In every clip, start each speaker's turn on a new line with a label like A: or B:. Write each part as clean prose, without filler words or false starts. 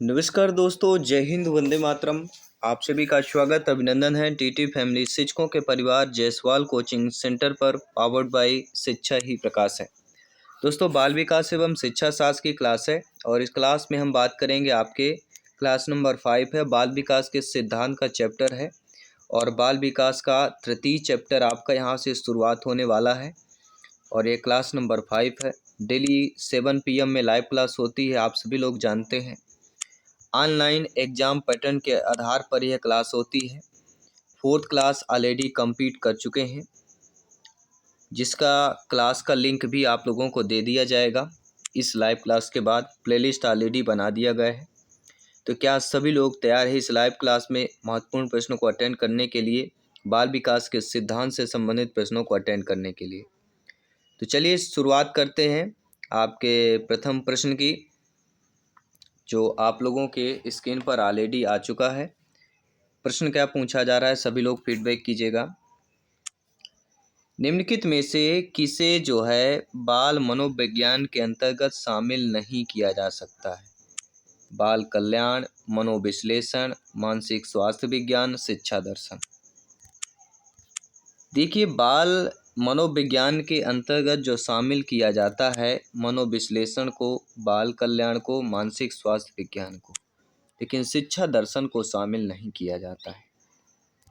A: नमस्कार दोस्तों, जय हिंद, वंदे मातरम। आप सभी का स्वागत अभिनंदन है टीटी फैमिली शिक्षकों के परिवार जायसवाल कोचिंग सेंटर पर पावर्ड बाय शिक्षा ही प्रकाश है। दोस्तों, बाल विकास एवं शिक्षा शास्त्र की क्लास है और इस क्लास में हम बात करेंगे आपके क्लास नंबर 5 है। बाल विकास के सिद्धांत का चैप्टर है और बाल विकास का तृतीय चैप्टर आपका यहाँ से शुरुआत होने वाला है और ये क्लास नंबर 5 है। डेली 7 PM में लाइव क्लास होती है, आप सभी लोग जानते हैं। ऑनलाइन एग्ज़ाम पैटर्न के आधार पर यह क्लास होती है। 4th क्लास ऑलरेडी कंप्लीट कर चुके हैं, जिसका क्लास का लिंक भी आप लोगों को दे दिया जाएगा। इस लाइव क्लास के बाद प्लेलिस्ट ऑलरेडी बना दिया गया है। तो क्या सभी लोग तैयार हैं इस लाइव क्लास में महत्वपूर्ण प्रश्नों को अटेंड करने के लिए, बाल विकास के सिद्धांत से संबंधित प्रश्नों को अटेंड करने के लिए? तो चलिए शुरुआत करते हैं आपके प्रथम प्रश्न की, जो आप लोगों के स्क्रीन पर ऑलरेडी आ चुका है। प्रश्न क्या पूछा जा रहा है, सभी लोग फीडबैक कीजिएगा। निम्नलिखित में से किसे जो है बाल मनोविज्ञान के अंतर्गत शामिल नहीं किया जा सकता है? बाल कल्याण, मनोविश्लेषण, मानसिक स्वास्थ्य विज्ञान, शिक्षा दर्शन। देखिए, बाल मनोविज्ञान के अंतर्गत जो शामिल किया जाता है मनोविश्लेषण को, बाल कल्याण को, मानसिक स्वास्थ्य विज्ञान को, लेकिन शिक्षा दर्शन को शामिल नहीं किया जाता है।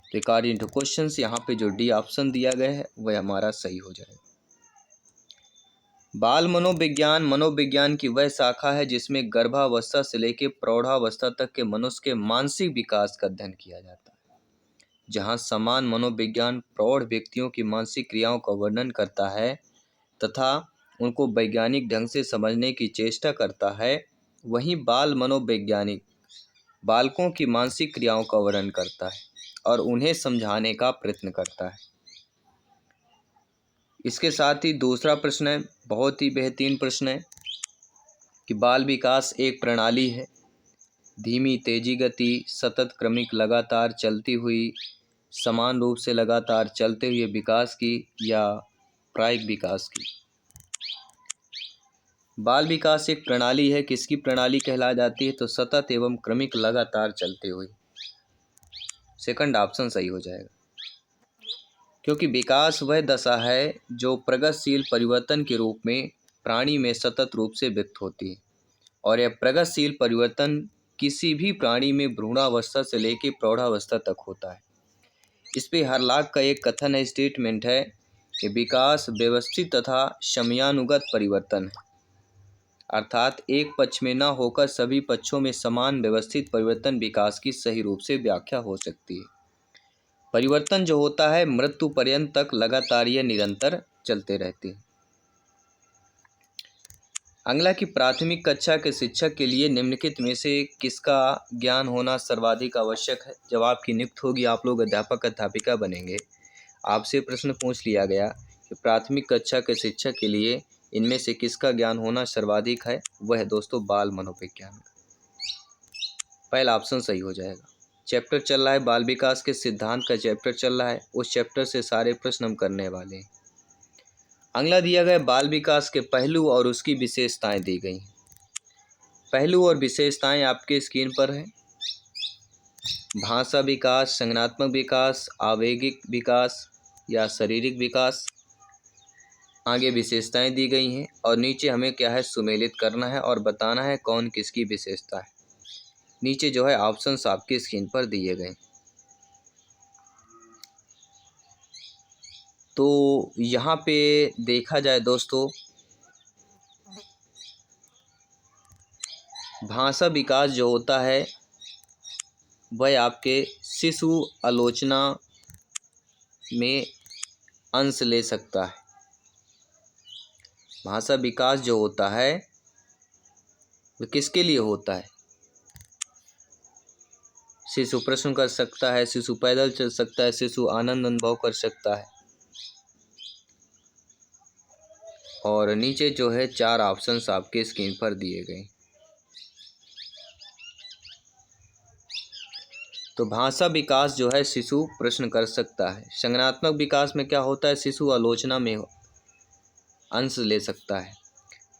A: रिगार्डिंग टू क्वेश्चन यहाँ पे जो डी ऑप्शन दिया गया है वह हमारा सही हो जाएगा। बाल मनोविज्ञान मनोविज्ञान की वह शाखा है जिसमें गर्भावस्था से लेकर प्रौढ़ावस्था तक के मनुष्य के मानसिक विकास का अध्ययन किया जाता है। जहाँ समान मनोविज्ञान प्रौढ़ व्यक्तियों की मानसिक क्रियाओं का वर्णन करता है तथा उनको वैज्ञानिक ढंग से समझने की चेष्टा करता है, वहीं बाल मनोवैज्ञानिक बालकों की मानसिक क्रियाओं का वर्णन करता है और उन्हें समझाने का प्रयत्न करता है। इसके साथ ही दूसरा प्रश्न है, बहुत ही बेहतरीन प्रश्न है कि बाल विकास एक प्रणाली है, धीमी तेजी गति, सतत क्रमिक लगातार चलती हुई, समान रूप से लगातार चलते हुए विकास की या प्रायिक विकास की? बाल विकास एक प्रणाली है, किसकी प्रणाली कहला जाती है? तो सतत एवं क्रमिक लगातार चलते हुए। सेकंड ऑप्शन सही हो जाएगा, क्योंकि विकास वह दशा है जो प्रगतिशील परिवर्तन के रूप में प्राणी में सतत रूप से व्यक्त होती है और यह प्रगतिशील परिवर्तन किसी भी प्राणी में भ्रूणावस्था से लेकर प्रौढ़ावस्था तक होता है। इस पे हरलाक का एक कथन है, स्टेटमेंट है कि विकास व्यवस्थित तथा समयानुगत परिवर्तन है, अर्थात एक पक्ष में न होकर सभी पक्षों में समान व्यवस्थित परिवर्तन विकास की सही रूप से व्याख्या हो सकती है। परिवर्तन जो होता है मृत्यु पर्यंत तक लगातार या निरंतर चलते रहते हैं। अगला कि प्राथमिक कक्षा के शिक्षक के लिए निम्नलिखित में से किसका ज्ञान होना सर्वाधिक आवश्यक है? जब आपकी नियुक्ति होगी, आप लोग अध्यापक अध्यापिका बनेंगे, आपसे प्रश्न पूछ लिया गया कि प्राथमिक कक्षा के शिक्षक के लिए इनमें से किसका ज्ञान होना सर्वाधिक है? वह है दोस्तों बाल मनोविज्ञान का। पहला ऑप्शन सही हो जाएगा। चैप्टर चल रहा है बाल विकास के सिद्धांत का चैप्टर चल रहा है, उस चैप्टर से सारे प्रश्न हम करने वाले हैं। अगला दिया गया बाल विकास के पहलू और उसकी विशेषताएं दी गई। पहलू और विशेषताएं आपके स्क्रीन पर है। भाषा विकास, संज्ञानात्मक विकास, आवेगिक विकास या शारीरिक विकास। आगे विशेषताएं दी गई हैं और नीचे हमें क्या है सुमेलित करना है और बताना है कौन किसकी विशेषता है। नीचे जो है ऑप्शंस आपकी स्क्रीन पर दिए गए। तो यहाँ पे देखा जाए दोस्तों, भाषा विकास जो होता है वह आपके शिशु आलोचना में अंश ले सकता है। भाषा विकास जो होता है वह किसके लिए होता है? शिशु प्रश्न कर सकता है, शिशु पैदल चल सकता है, शिशु आनंद अनुभव कर सकता है। और नीचे जो है 4 ऑप्शंस आपके स्क्रीन पर दिए गए। तो भाषा विकास जो है शिशु प्रश्न कर सकता है। संज्ञानात्मक विकास में क्या होता है? शिशु आलोचना में अंश ले सकता है।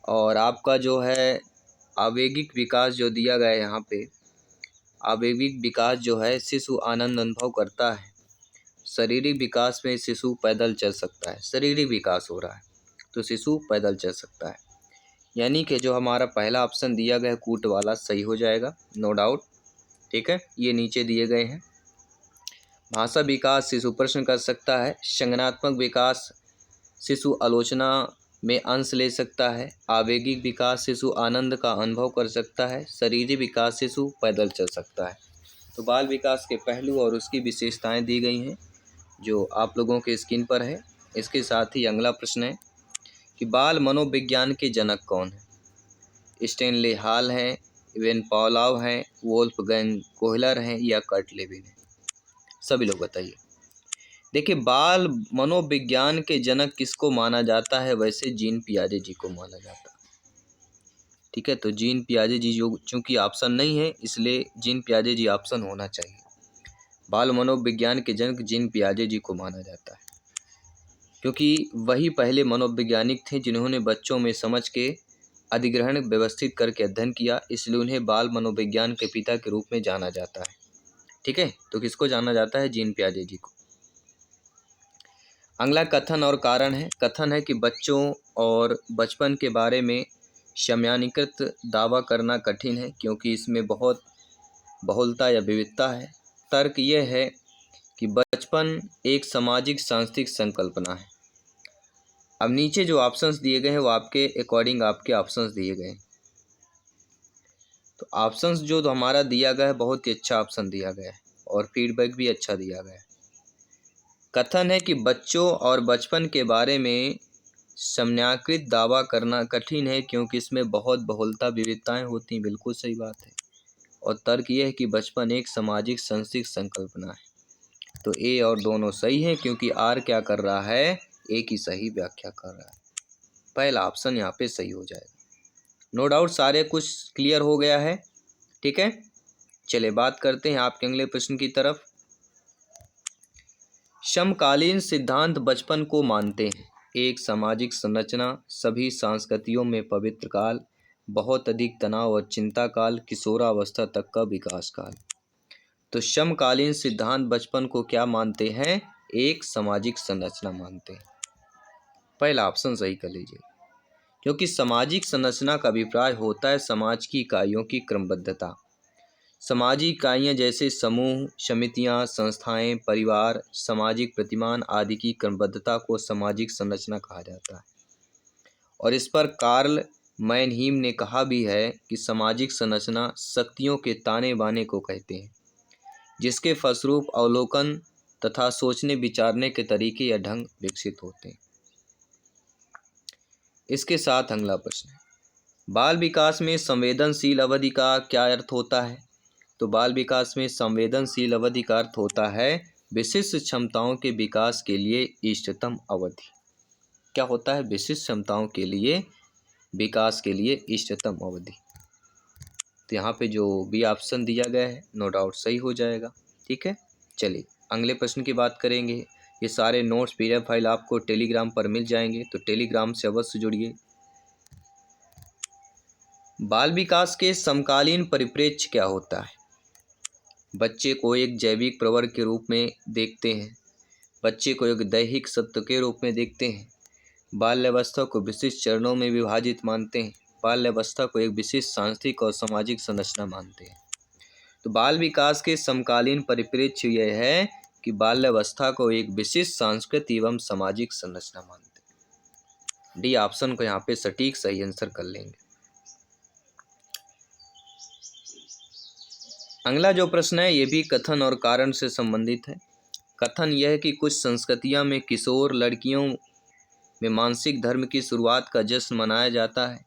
A: और आपका जो है आवेगिक विकास जो दिया गया है यहाँ पे, आवेगिक विकास जो है शिशु आनंद अनुभव करता है। शारीरिक विकास में शिशु पैदल चल सकता है। शारीरिक विकास हो रहा है तो शिशु पैदल चल सकता है। यानी कि जो हमारा पहला ऑप्शन दिया गया है कूट वाला सही हो जाएगा, नो डाउट। ठीक है, ये नीचे दिए गए हैं। भाषा विकास शिशु प्रश्न कर सकता है। संज्ञानात्मक विकास शिशु आलोचना में अंश ले सकता है। आवेगिक विकास शिशु आनंद का अनुभव कर सकता है। शारीरिक विकास शिशु पैदल चल सकता है। तो बाल विकास के पहलू और उसकी विशेषताएं दी गई हैं जो आप लोगों के स्क्रीन पर है। इसके साथ ही अगला प्रश्न है कि बाल मनोविज्ञान के जनक कौन है? स्टेनले हॉल हैं, इवेन पॉलाव हैं, वोल्फगैंग कोहलर हैं या कर्ट लेविन हैं? सभी लोग बताइए। देखिए, बाल मनोविज्ञान के जनक किसको माना जाता है? वैसे जीन पियाजे जी को माना जाता है। ठीक है, तो जीन पियाजे जी जो चूंकि ऑप्शन नहीं है इसलिए जीन पियाजे जी ऑप्शन होना चाहिए। बाल मनोविज्ञान के जनक जीन पियाजे जी को माना जाता है क्योंकि वही पहले मनोवैज्ञानिक थे जिन्होंने बच्चों में समझ के अधिग्रहण व्यवस्थित करके अध्ययन किया, इसलिए उन्हें बाल मनोविज्ञान के पिता के रूप में जाना जाता है। ठीक है, तो किसको जाना जाता है? जीन पियाजे जी को। अगला कथन और कारण है। कथन है कि बच्चों और बचपन के बारे में समयानीकृत दावा करना कठिन है क्योंकि इसमें बहुत बहुलता या विविधता है। तर्क यह है कि बचपन एक सामाजिक सांस्कृतिक संकल्पना है। अब नीचे जो ऑप्शंस दिए गए हैं वो आपके अकॉर्डिंग आपके ऑप्शंस दिए गए हैं। तो ऑप्शंस जो तो हमारा दिया गया है बहुत ही अच्छा ऑप्शन दिया गया है और फीडबैक भी अच्छा दिया गया है। कथन है कि बच्चों और बचपन के बारे में समयाकृत दावा करना कठिन है क्योंकि इसमें बहुत बहुलता विविधताएं होती हैं। बिल्कुल सही बात है। और तर्क यह है कि बचपन एक सामाजिक सांस्कृतिक संकल्पना है। तो ए और दोनों सही हैं क्योंकि आर क्या कर रहा है? ए की सही व्याख्या कर रहा है। पहला ऑप्शन यहाँ पे सही हो जाएगा। नो डाउट सारे कुछ क्लियर हो गया है। ठीक है, चलिए बात करते हैं आपके अगले प्रश्न की तरफ। समकालीन सिद्धांत बचपन को मानते हैं। एक सामाजिक संरचना, सभी संस्कृतियों में पवित्र काल, बहुत अधिक तनाव और चिंता काल, किशोरावस्था तक का विकास काल। तो समकालीन सिद्धांत बचपन को क्या मानते हैं? एक सामाजिक संरचना मानते हैं। पहला ऑप्शन सही कर लीजिए क्योंकि सामाजिक संरचना का अभिप्राय होता है समाज की इकाइयों की क्रमबद्धता। सामाजिक इकाइयाँ जैसे समूह, समितियाँ, संस्थाएं, परिवार, सामाजिक प्रतिमान आदि की क्रमबद्धता को सामाजिक संरचना कहा जाता है। और इस पर कार्ल मैनहीम ने कहा भी है कि सामाजिक संरचना शक्तियों के ताने बाने को कहते हैं जिसके फलस्वरूप अवलोकन तथा सोचने विचारने के तरीके या ढंग विकसित होते हैं। इसके साथ अगला प्रश्न है, बाल विकास में संवेदनशील अवधि का क्या अर्थ होता है? तो बाल विकास में संवेदनशील अवधि का अर्थ होता है विशिष्ट क्षमताओं के विकास के लिए इष्टतम अवधि। क्या होता है? विशिष्ट क्षमताओं के लिए विकास के लिए इष्टतम अवधि। तो यहाँ पे जो बी ऑप्शन दिया गया है नो डाउट सही हो जाएगा। ठीक है, चलिए अगले प्रश्न की बात करेंगे। ये सारे नोट्स PDF फाइल आपको टेलीग्राम पर मिल जाएंगे तो टेलीग्राम से अवश्य जुड़िए। बाल विकास के समकालीन परिप्रेक्ष्य क्या होता है? बच्चे को एक जैविक प्रवर्ग के रूप में देखते हैं। बच्चे को एक दैहिक सत्व के रूप में देखते हैं। बाल्यावस्था को विशिष्ट चरणों में विभाजित मानते हैं। बाल्यावस्था को एक विशिष्ट सांस्कृतिक और सामाजिक संरचना मानते हैं। तो बाल विकास के समकालीन परिप्रेक्ष्य यह है कि बाल्यावस्था को एक विशिष्ट सांस्कृतिक एवं सामाजिक संरचना मानते हैं। डी ऑप्शन को यहाँ पे सटीक सही आंसर कर लेंगे। अगला जो प्रश्न है ये भी कथन और कारण से संबंधित है। कथन यह है कि कुछ संस्कृतियों में किशोर लड़कियों में मानसिक धर्म की शुरुआत का जश्न मनाया जाता है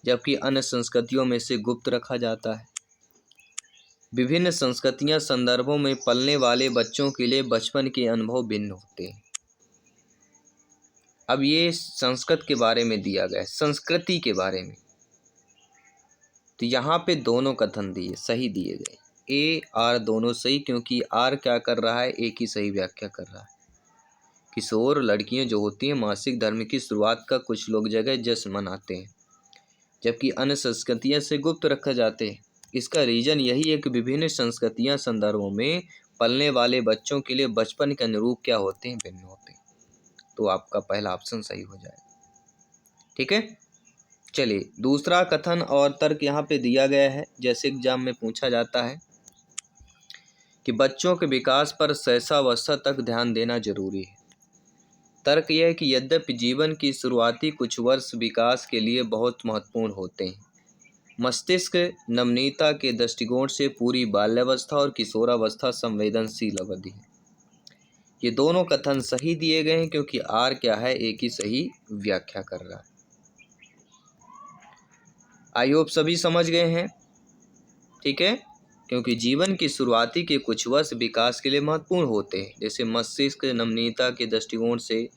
A: जबकि अन्य संस्कृतियों में इसे गुप्त रखा जाता है। विभिन्न संस्कृतियां संदर्भों में पलने वाले बच्चों के लिए बचपन के अनुभव भिन्न होते हैं। अब ये संस्कृत के बारे में दिया गया है, संस्कृति के बारे में। तो यहाँ पे दोनों कथन सही दिए गए, ए आर दोनों सही क्योंकि आर क्या कर रहा है? ए की सही व्याख्या कर रहा है। किशोर लड़कियां जो होती हैं मासिक धर्म की शुरुआत का कुछ लोग जगह जश्न मनाते हैं जबकि अन्य संस्कृतियाँ से गुप्त रखे जाते हैं। इसका रीज़न यही है कि विभिन्न संस्कृतियाँ संदर्भों में पलने वाले बच्चों के लिए बचपन के अनुरूप क्या होते हैं, भिन्न होते हैं। तो आपका पहला ऑप्शन सही हो जाएगा। ठीक है, चलिए दूसरा कथन और तर्क यहाँ पे दिया गया है, जैसे एग्जाम में पूछा जाता है कि बच्चों के विकास पर शैशवावस्था तक ध्यान देना जरूरी है। तर्क यह है कि यद्यपि जीवन की शुरुआती कुछ वर्ष विकास के लिए बहुत महत्वपूर्ण होते हैं, मस्तिष्क नमनीयता के दृष्टिकोण से पूरी बाल्यावस्था और किशोरावस्था संवेदनशील अवधि है। ये दोनों कथन सही दिए गए हैं क्योंकि आर क्या है, एक ही सही व्याख्या कर रहा है। आई होप सभी समझ गए हैं। ठीक है, क्योंकि जीवन की शुरुआती के कुछ वर्ष विकास के लिए महत्वपूर्ण होते हैं, जैसे मस्तिष्क नमनीयता के दृष्टिकोण से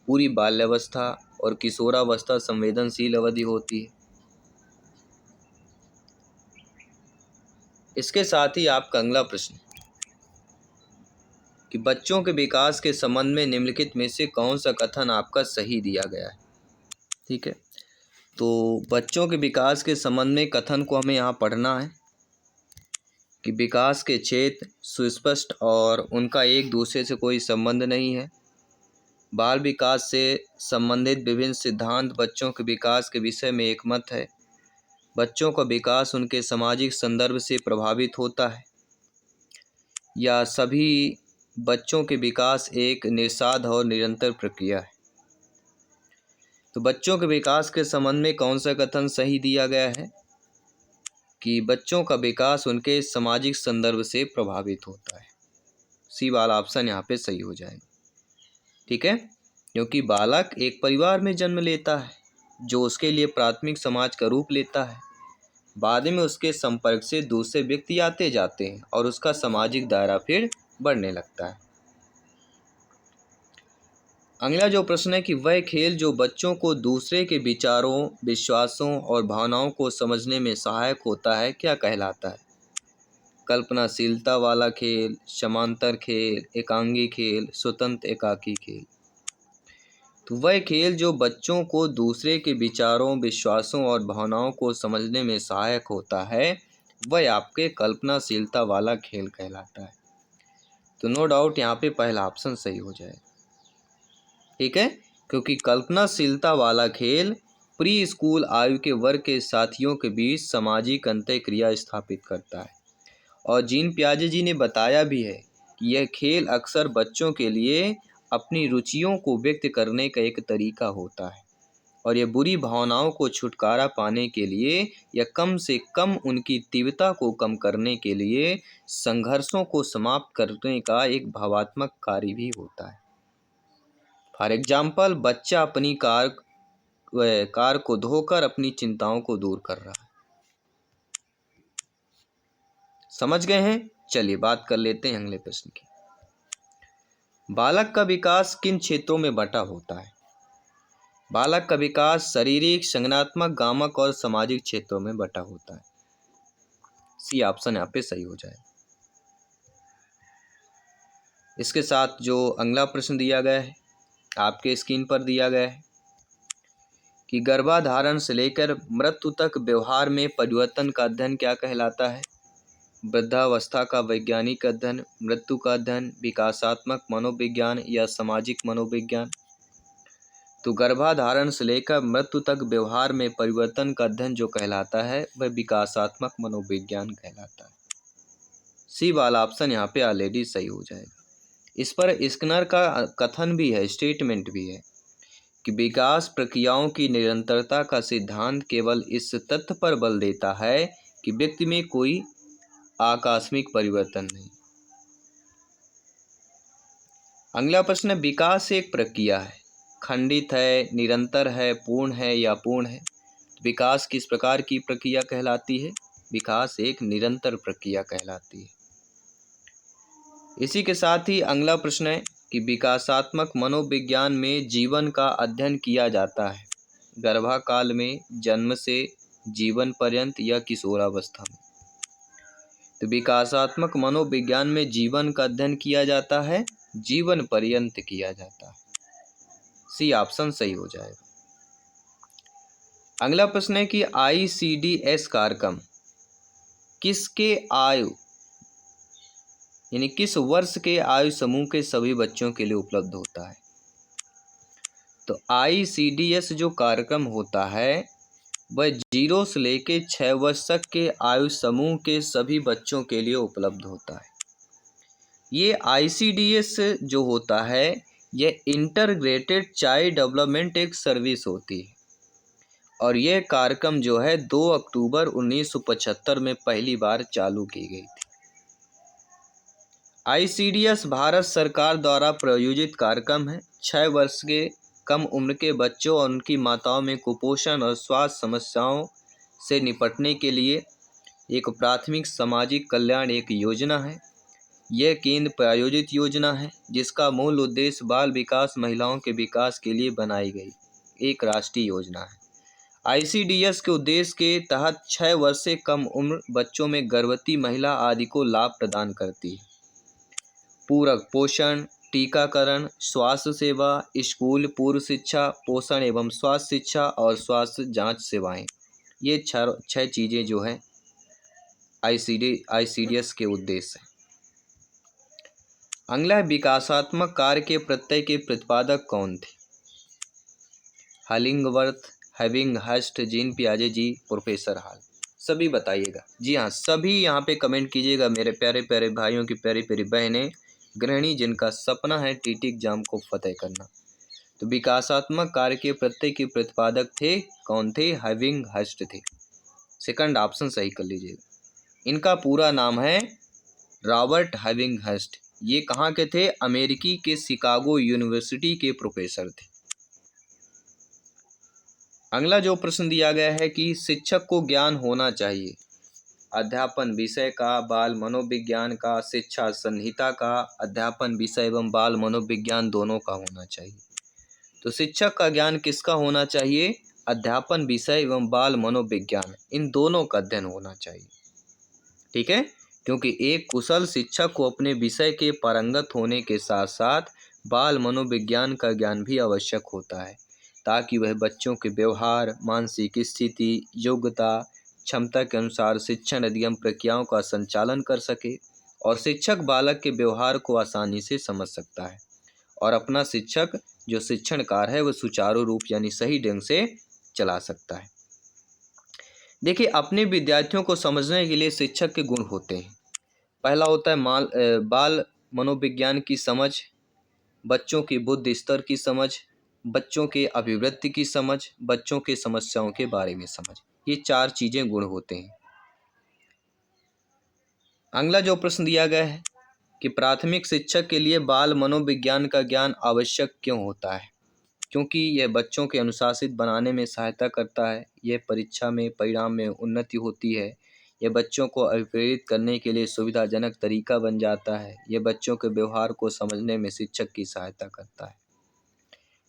A: पूरी बाल्यावस्था और किशोरावस्था संवेदनशील अवधि होती है। इसके साथ ही आपका अगला प्रश्न कि बच्चों के विकास के संबंध में निम्नलिखित में से कौन सा कथन आपका सही दिया गया है। ठीक है, तो बच्चों के विकास के संबंध में कथन को हमें यहाँ पढ़ना है कि विकास के क्षेत्र सुस्पष्ट और उनका एक दूसरे से कोई संबंध नहीं है। बाल विकास से संबंधित विभिन्न सिद्धांत बच्चों के विकास के विषय में एक मत है। बच्चों का विकास उनके सामाजिक संदर्भ से प्रभावित होता है, या सभी बच्चों के विकास एक निषाद और निरंतर प्रक्रिया है। तो बच्चों के विकास के संबंध में कौन सा कथन सही दिया गया है कि बच्चों का विकास उनके सामाजिक संदर्भ से प्रभावित होता है। सी वाला ऑप्शन यहाँ पे सही हो जाएगा। ठीक है, क्योंकि बालक एक परिवार में जन्म लेता है जो उसके लिए प्राथमिक समाज का रूप लेता है। बाद में उसके संपर्क से दूसरे व्यक्ति आते जाते हैं और उसका सामाजिक दायरा फिर बढ़ने लगता है। अगला जो प्रश्न है कि वह खेल जो बच्चों को दूसरे के विचारों, विश्वासों और भावनाओं को समझने में सहायक होता है, क्या कहलाता है। कल्पनाशीलता वाला खेल, समांतर खेल, एकांगी खेल, स्वतंत्र एकाकी खेल। तो वह खेल जो बच्चों को दूसरे के विचारों, विश्वासों और भावनाओं को समझने में सहायक होता है, वह आपके कल्पनाशीलता वाला खेल कहलाता है। तो नो डाउट यहाँ पे पहला ऑप्शन सही हो जाएगा। ठीक है, क्योंकि कल्पनाशीलता वाला खेल प्री स्कूल आयु के वर्ग के साथियों के बीच सामाजिक अंतःक्रिया स्थापित करता है। और जीन पियाजे जी ने बताया भी है कि यह खेल अक्सर बच्चों के लिए अपनी रुचियों को व्यक्त करने का एक तरीका होता है, और यह बुरी भावनाओं को छुटकारा पाने के लिए या कम से कम उनकी तीव्रता को कम करने के लिए संघर्षों को समाप्त करने का एक भावात्मक कार्य भी होता है। फॉर एग्जाम्पल, बच्चा अपनी कार को धोकर अपनी चिंताओं को दूर कर रहा है। समझ गए हैं। चलिए बात कर लेते हैं अगले प्रश्न की। बालक का विकास किन क्षेत्रों में बटा होता है। बालक का विकास शारीरिक, संज्ञानात्मक, गामक और सामाजिक क्षेत्रों में बटा होता है। सी ऑप्शन यहाँ पे सही हो जाए। इसके साथ जो अगला प्रश्न दिया गया है आपके स्क्रीन पर दिया गया है कि गर्भाधारण से लेकर मृत्यु तक व्यवहार में परिवर्तन का अध्ययन क्या कहलाता है। वृद्धावस्था का वैज्ञानिक अध्ययन, मृत्यु का अध्ययन, विकासात्मक मनोविज्ञान या सामाजिक मनोविज्ञान। तो गर्भाधारण से लेकर मृत्यु तक व्यवहार में परिवर्तन का अध्ययन जो कहलाता है वह विकासात्मक मनोविज्ञान कहलाता है। सी वाला ऑप्शन यहाँ पे ऑलरेडी सही हो जाएगा। इस पर स्किनर का कथन भी है, स्टेटमेंट भी है कि विकास प्रक्रियाओं की निरंतरता का सिद्धांत केवल इस तथ्य पर बल देता है कि व्यक्ति में कोई आकस्मिक परिवर्तन नहीं। अगला प्रश्न है, विकास एक प्रक्रिया है, खंडित है, निरंतर है, पूर्ण है या पूर्ण है। विकास किस प्रकार की प्रक्रिया कहलाती है। विकास एक निरंतर प्रक्रिया कहलाती है। इसी के साथ ही अगला प्रश्न है कि विकासात्मक मनोविज्ञान में जीवन का अध्ययन किया जाता है गर्भाकाल में, जन्म से जीवन पर्यंत या किशोरावस्था में। तो विकासात्मक मनोविज्ञान में जीवन का अध्ययन किया जाता है, जीवन पर्यंत किया जाता है। सी ऑप्शन सही हो जाएगा। अगला प्रश्न है कि ICDS कार्यक्रम किसके आयु यानी किस वर्ष के आयु समूह के सभी बच्चों के लिए उपलब्ध होता है। तो ICDS जो कार्यक्रम होता है वह 0 से लेके 6 वर्ष तक के आयु समूह के सभी बच्चों के लिए उपलब्ध होता है। ये ICDS जो होता है यह इंटीग्रेटेड चाइल्ड डेवलपमेंट एक सर्विस होती है और यह कार्यक्रम जो है 2 अक्टूबर 1975 में पहली बार चालू की गई थी। ICDS भारत सरकार द्वारा प्रायोजित कार्यक्रम है। 6 वर्ष के कम उम्र के बच्चों और उनकी माताओं में कुपोषण और स्वास्थ्य समस्याओं से निपटने के लिए एक प्राथमिक सामाजिक कल्याण एक योजना है। यह केंद्र प्रायोजित योजना है जिसका मूल उद्देश्य बाल विकास महिलाओं के विकास के लिए बनाई गई एक राष्ट्रीय योजना है। ICDS के उद्देश्य के तहत 6 वर्ष से कम उम्र बच्चों में गर्भवती महिला आदि को लाभ प्रदान करती है। पूरक पोषण, टीकाकरण, स्वास्थ्य सेवा, स्कूल पूर्व शिक्षा, पोषण एवं स्वास्थ्य शिक्षा और स्वास्थ्य जांच सेवाएं, ये छह चीज़ें जो है ICDS के उद्देश्य हैं। अगला विकासात्मक कार्य के प्रत्यय के प्रतिपादक कौन थे। हलिंगवर्थ, हेविंगहर्स्ट, जीन पियाजे जी, प्रोफेसर हॉल। सभी बताइएगा। जी हाँ, सभी यहाँ पे कमेंट कीजिएगा मेरे प्यारे प्यारे भाइयों की प्यारी प्यारी बहनें, गृहिणी जिनका सपना है TT एग्जाम को फतेह करना। तो विकासात्मक कार्य के प्रत्यय के प्रतिपादक थे कौन थे। हेविंगहर्स्ट थे। सेकंड ऑप्शन सही कर लीजिएगा। इनका पूरा नाम है रॉबर्ट हेविंगहर्स्ट। ये कहाँ के थे। अमेरिकी के शिकागो यूनिवर्सिटी के प्रोफेसर थे। अगला जो प्रश्न दिया गया है कि शिक्षक को ज्ञान होना चाहिए अध्यापन विषय का, बाल मनोविज्ञान का, शिक्षा संहिता का, अध्यापन विषय एवं बाल मनोविज्ञान दोनों का होना चाहिए। तो शिक्षक का ज्ञान किसका होना चाहिए। अध्यापन विषय एवं बाल मनोविज्ञान, इन दोनों का अध्ययन होना चाहिए। ठीक है, क्योंकि एक कुशल शिक्षक को अपने विषय के पारंगत होने के साथ साथ बाल मनोविज्ञान का ज्ञान भी आवश्यक होता है ताकि वह बच्चों के व्यवहार, मानसिक स्थिति, योग्यता, क्षमता के अनुसार शिक्षण अधिगम प्रक्रियाओं का संचालन कर सके और शिक्षक बालक के व्यवहार को आसानी से समझ सकता है और अपना शिक्षक जो शिक्षण कार्य है वह सुचारू रूप यानी सही ढंग से चला सकता है। देखिए, अपने विद्यार्थियों को समझने के लिए शिक्षक के गुण होते हैं। पहला होता है बाल मनोविज्ञान की समझ, बच्चों की बुद्धि स्तर की समझ, बच्चों के अभिवृत्ति की समझ, बच्चों के समस्याओं के बारे में समझ। ये 4 चीज़ें गुण होते हैं। अगला जो प्रश्न दिया गया है कि प्राथमिक शिक्षक के लिए बाल मनोविज्ञान का ज्ञान आवश्यक क्यों होता है। क्योंकि यह बच्चों के अनुशासित बनाने में सहायता करता है, यह परीक्षा में परिणाम में उन्नति होती है, यह बच्चों को अभिप्रेरित करने के लिए सुविधाजनक तरीका बन जाता है, यह बच्चों के व्यवहार को समझने में शिक्षक की सहायता करता है।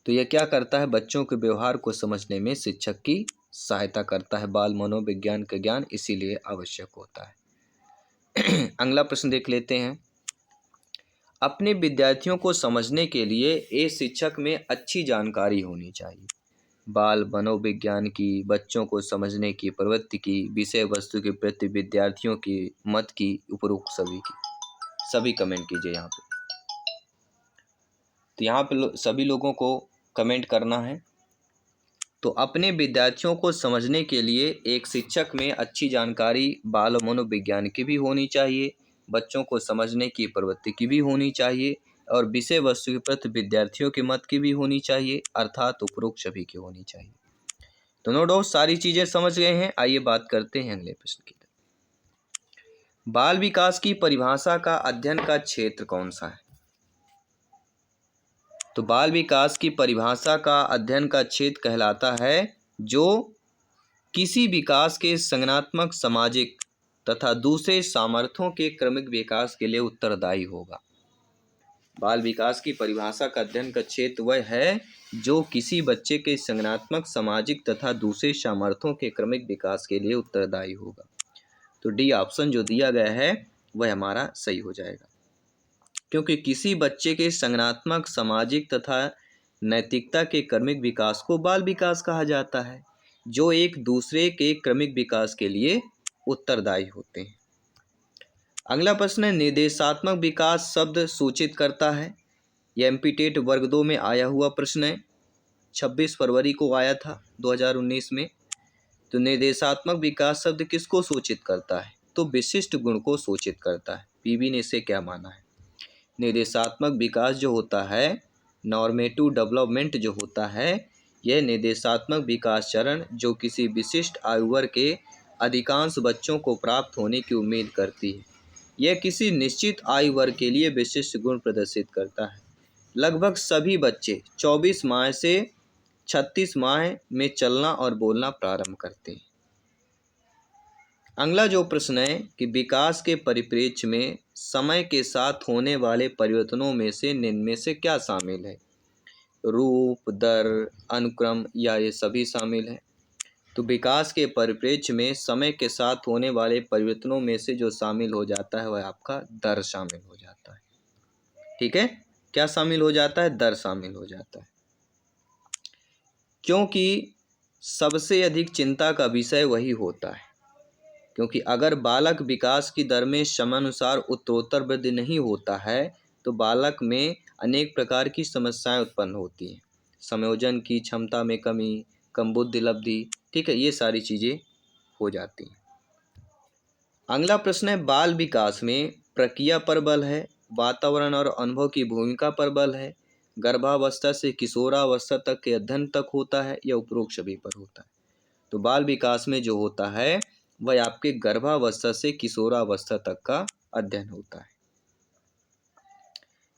A: तो यह क्या करता है, बच्चों के व्यवहार को समझने में शिक्षक की सहायता करता है। बाल मनोविज्ञान का ज्ञान इसीलिए आवश्यक होता है। अगला प्रश्न देख लेते हैं। अपने विद्यार्थियों को समझने के लिए एक शिक्षक में अच्छी जानकारी होनी चाहिए। बाल मनोविज्ञान की, बच्चों को समझने की, प्रवृत्ति की, विषय वस्तु के प्रति विद्यार्थियों की मत की, उपरोक्त सभी की। सभी कमेंट कीजिए यहाँ पे। तो यहाँ पे सभी लोगों को कमेंट करना है। तो अपने विद्यार्थियों को समझने के लिए एक शिक्षक में अच्छी जानकारी बाल मनोविज्ञान की भी होनी चाहिए, बच्चों को समझने की प्रवृत्ति की भी होनी चाहिए और विषय वस्तु के प्रति विद्यार्थियों के मत की भी होनी चाहिए, अर्थात उपरोक्त सभी की होनी चाहिए। तो नो डाउट सारी चीज़ें समझ गए हैं। आइए बात करते हैं अगले प्रश्न की तरफ। बाल विकास की परिभाषा का अध्ययन का क्षेत्र कौन सा है। तो बाल विकास की परिभाषा का अध्ययन का क्षेत्र कहलाता है जो किसी विकास के संज्ञानात्मक, सामाजिक तथा दूसरे सामर्थ्यों के क्रमिक विकास के लिए उत्तरदायी होगा। बाल विकास की परिभाषा का अध्ययन का क्षेत्र वह है जो किसी बच्चे के संज्ञानात्मक, सामाजिक तथा दूसरे सामर्थ्यों के क्रमिक विकास के लिए उत्तरदायी होगा। तो डी ऑप्शन जो दिया गया है वह हमारा सही हो जाएगा, क्योंकि किसी बच्चे के संज्ञानात्मक, सामाजिक तथा नैतिकता के क्रमिक विकास को बाल विकास कहा जाता है। जो एक दूसरे के क्रमिक विकास के लिए उत्तरदायी होते हैं। अगला प्रश्न है, निर्देशात्मक विकास शब्द सूचित करता है। यह एमपी वर्ग 2 में आया हुआ प्रश्न है, 26 फरवरी को आया था 2019 में। तो निर्देशात्मक विकास शब्द किसको सूचित करता है? तो विशिष्ट गुण को सूचित करता है। पीबी ने इसे क्या माना है? निर्देशात्मक विकास जो होता है, नॉर्मेटिव डेवलपमेंट जो होता है, यह निर्देशात्मक विकास चरण जो किसी विशिष्ट आयु वर्ग के अधिकांश बच्चों को प्राप्त होने की उम्मीद करती है। यह किसी निश्चित आयु वर्ग के लिए विशिष्ट गुण प्रदर्शित करता है। लगभग सभी बच्चे 24 माह से 36 माह में चलना और बोलना प्रारंभ करते हैं। अगला जो प्रश्न है कि विकास के परिप्रेक्ष्य में समय के साथ होने वाले परिवर्तनों में से निम्न में से क्या शामिल है? रूप, दर, अनुक्रम या ये सभी शामिल है? तो विकास के परिप्रेक्ष्य में समय के साथ होने वाले परिवर्तनों में से जो शामिल हो जाता है वह आपका दर शामिल हो जाता है। ठीक है, क्या शामिल हो जाता है? दर शामिल हो जाता है, क्योंकि सबसे अधिक चिंता का विषय वही होता है। क्योंकि अगर बालक विकास की दर में समयानुसार उत्तरोत्तर वृद्धि नहीं होता है तो बालक में अनेक प्रकार की समस्याएं उत्पन्न होती हैं। संयोजन की क्षमता में कमी, कम बुद्धि लब्धि, ठीक है, ये सारी चीज़ें हो जाती हैं। अगला प्रश्न है, बाल विकास में प्रक्रिया पर बल है, वातावरण और अनुभव की भूमिका पर बल है, गर्भावस्था से किशोरावस्था तक के अध्ययन तक होता है या उपरोक्त सभी पर होता है? तो बाल विकास में जो होता है वह आपके गर्भावस्था से किशोरावस्था तक का अध्ययन होता है।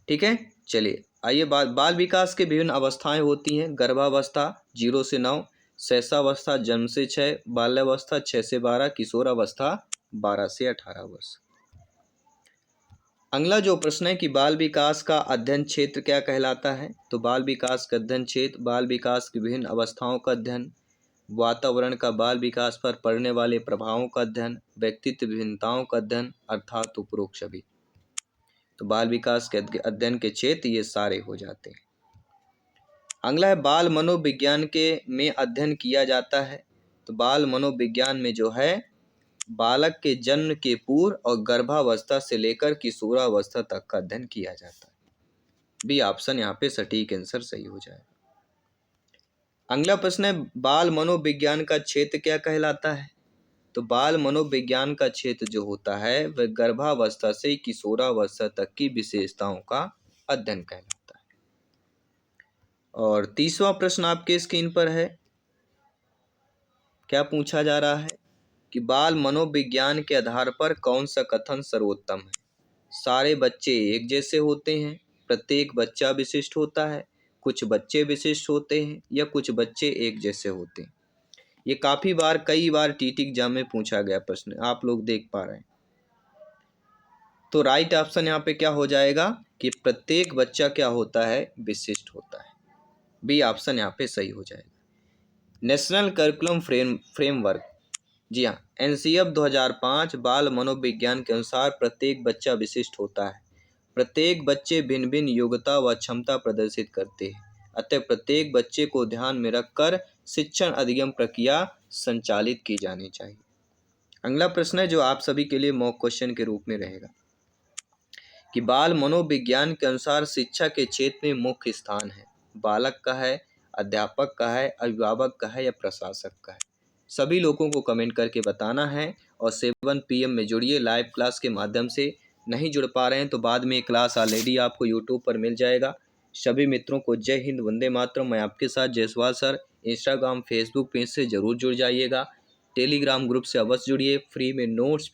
A: ठीक है, चलिए आइए बाल विकास के विभिन्न अवस्थाएं होती हैं। गर्भावस्था 0 से 9, शैशवावस्था जन्म से 6, बाल्यावस्था 6 से 12, किशोरावस्था 12 से 18 वर्ष। अगला जो प्रश्न है कि बाल विकास का अध्ययन क्षेत्र क्या कहलाता है? तो बाल विकास का अध्ययन क्षेत्र बाल विकास की विभिन्न अवस्थाओं का अध्ययन, वातावरण का बाल विकास पर पड़ने वाले प्रभावों का अध्ययन, व्यक्तित्व विभिन्नताओं का अध्ययन, अर्थात उपरोक्त सभी। तो बाल विकास के अध्ययन के क्षेत्र ये सारे हो जाते हैं। अगला है, बाल मनोविज्ञान के में अध्ययन किया जाता है। तो बाल मनोविज्ञान में जो है बालक के जन्म के पूर्व और गर्भावस्था से लेकर किशोरावस्था तक का अध्ययन किया जाता है। बी ऑप्शन यहाँ पे सटीक आंसर सही हो जाएगा। अगला प्रश्न है, बाल मनोविज्ञान का क्षेत्र क्या कहलाता है? तो बाल मनोविज्ञान का क्षेत्र जो होता है वह गर्भावस्था से किशोरावस्था तक की विशेषताओं का अध्ययन कहलाता है। और तीसरा प्रश्न आपके स्क्रीन पर है, क्या पूछा जा रहा है कि बाल मनोविज्ञान के आधार पर कौन सा कथन सर्वोत्तम है? सारे बच्चे एक जैसे होते हैं, प्रत्येक बच्चा विशिष्ट होता है, कुछ बच्चे विशिष्ट होते हैं या कुछ बच्चे एक जैसे होते हैं? ये काफ़ी बार कई बार टीटी एग्जाम में पूछा गया प्रश्न, आप लोग देख पा रहे हैं। तो राइट ऑप्शन यहाँ पे क्या हो जाएगा कि प्रत्येक बच्चा क्या होता है? विशिष्ट होता है। बी ऑप्शन यहाँ पे सही हो जाएगा। नेशनल करिकुलम फ्रेमवर्क, जी हाँ, एनसीएफ 2005 बाल मनोविज्ञान के अनुसार प्रत्येक बच्चा विशिष्ट होता है। प्रत्येक बच्चे भिन्न भिन्न योग्यता व क्षमता प्रदर्शित करते हैं, अतः प्रत्येक बच्चे को ध्यान में रखकर शिक्षण अधिगम प्रक्रिया संचालित की जानी चाहिए। अगला प्रश्न है जो आप सभी के लिए मॉक क्वेश्चन के रूप में रहेगा कि बाल मनोविज्ञान के अनुसार शिक्षा के क्षेत्र में मुख्य स्थान है बालक का है, अध्यापक का है, अभिभावक का है या प्रशासक का है? सभी लोगों को कमेंट करके बताना है और 7 PM में जुड़िए लाइव क्लास के माध्यम से। नहीं जुड़ पा रहे हैं तो बाद में क्लास ऑलरेडी आपको यूट्यूब पर मिल जाएगा। सभी मित्रों को जय हिंद, वंदे मातरम। मैं आपके साथ Jaiswal sir. Instagram Facebook page से ज़रूर जुड़ जाइएगा। टेलीग्राम ग्रुप से अवश्य जुड़िए, फ्री में नोट्स